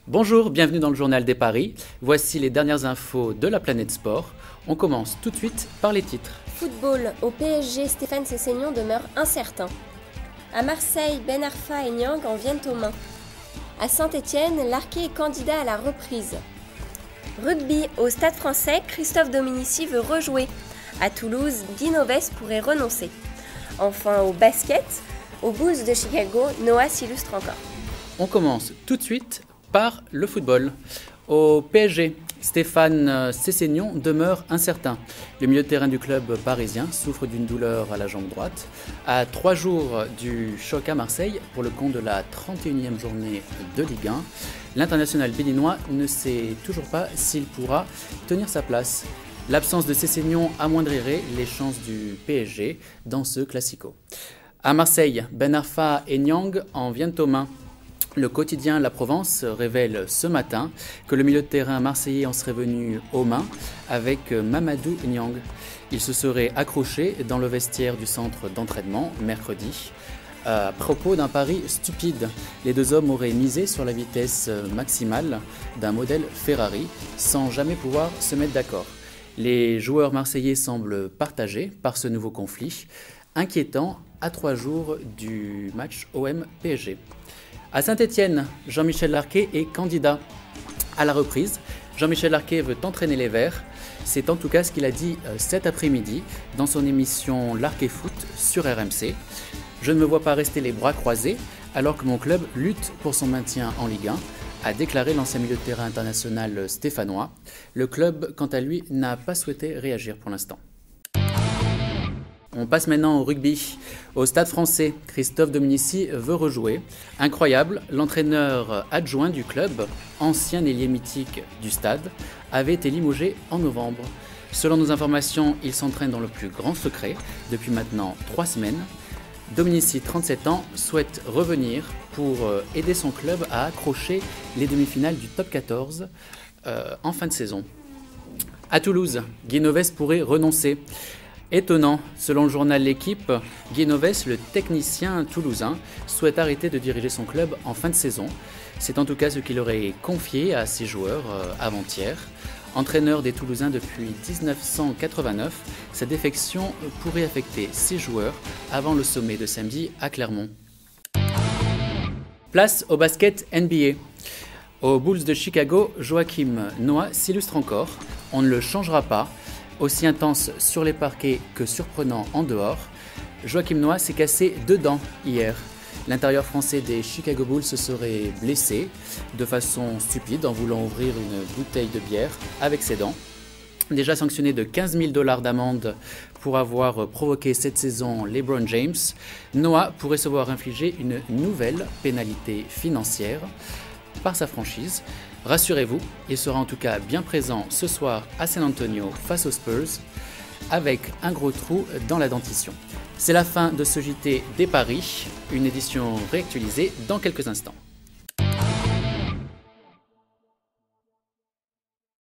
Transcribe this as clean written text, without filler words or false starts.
Bonjour, bienvenue dans le journal des paris. Voici les dernières infos de la planète sport. On commence tout de suite par les titres. Football, au PSG, Stéphane Sessegnon demeure incertain. À Marseille, Ben Arfa et Niang en viennent aux mains. À Saint-Étienne, Larquet est candidat à la reprise. Rugby, au Stade Français, Christophe Dominici veut rejouer. À Toulouse, Guy Novès pourrait renoncer. Enfin, au basket, aux Bulls de Chicago, Noah s'illustre encore. On commence tout de suite par le football. Au PSG, Stéphane Sessegnon demeure incertain. Le milieu de terrain du club parisien souffre d'une douleur à la jambe droite. À 3 jours du choc à Marseille, pour le compte de la 31e journée de Ligue 1, l'international béninois ne sait toujours pas s'il pourra tenir sa place. L'absence de Sessegnon amoindrirait les chances du PSG dans ce classico. À Marseille, Ben Arfa et Niang en viennent aux mains. Le quotidien La Provence révèle ce matin que le milieu de terrain marseillais en serait venu aux mains avec Mamadou Niang. Il se serait accroché dans le vestiaire du centre d'entraînement mercredi. À propos d'un pari stupide, les deux hommes auraient misé sur la vitesse maximale d'un modèle Ferrari sans jamais pouvoir se mettre d'accord. Les joueurs marseillais semblent partagés par ce nouveau conflit, inquiétant à 3 jours du match OM-PSG. À Saint-Étienne, Jean-Michel Larquet est candidat à la reprise. Jean-Michel Larquet veut entraîner les Verts. C'est en tout cas ce qu'il a dit cet après-midi dans son émission Larquet Foot sur RMC. Je ne me vois pas rester les bras croisés alors que mon club lutte pour son maintien en Ligue 1, a déclaré l'ancien milieu de terrain international stéphanois. Le club, quant à lui, n'a pas souhaité réagir pour l'instant. On passe maintenant au rugby. Au Stade Français, Christophe Dominici veut rejouer. Incroyable, l'entraîneur adjoint du club, ancien ailier mythique du stade, avait été limogé en novembre. Selon nos informations, il s'entraîne dans le plus grand secret depuis maintenant 3 semaines. Dominici, 37 ans, souhaite revenir pour aider son club à accrocher les demi-finales du top 14 en fin de saison. À Toulouse, Guy Novès pourrait renoncer. Étonnant, selon le journal L'Équipe, Guy Novès, le technicien toulousain, souhaite arrêter de diriger son club en fin de saison. C'est en tout cas ce qu'il aurait confié à ses joueurs avant-hier. Entraîneur des Toulousains depuis 1989, sa défection pourrait affecter ses joueurs avant le sommet de samedi à Clermont. Place au basket NBA. Aux Bulls de Chicago, Joakim Noah s'illustre encore. On ne le changera pas. Aussi intense sur les parquets que surprenant en dehors, Joakim Noah s'est cassé 2 dents hier. L'intérieur français des Chicago Bulls se serait blessé de façon stupide en voulant ouvrir une bouteille de bière avec ses dents. Déjà sanctionné de 15 000 $ d'amende pour avoir provoqué cette saison LeBron James, Noah pourrait se voir infliger une nouvelle pénalité financière par sa franchise. Rassurez-vous, il sera en tout cas bien présent ce soir à San Antonio face aux Spurs avec un gros trou dans la dentition. C'est la fin de ce JT des paris, une édition réactualisée dans quelques instants.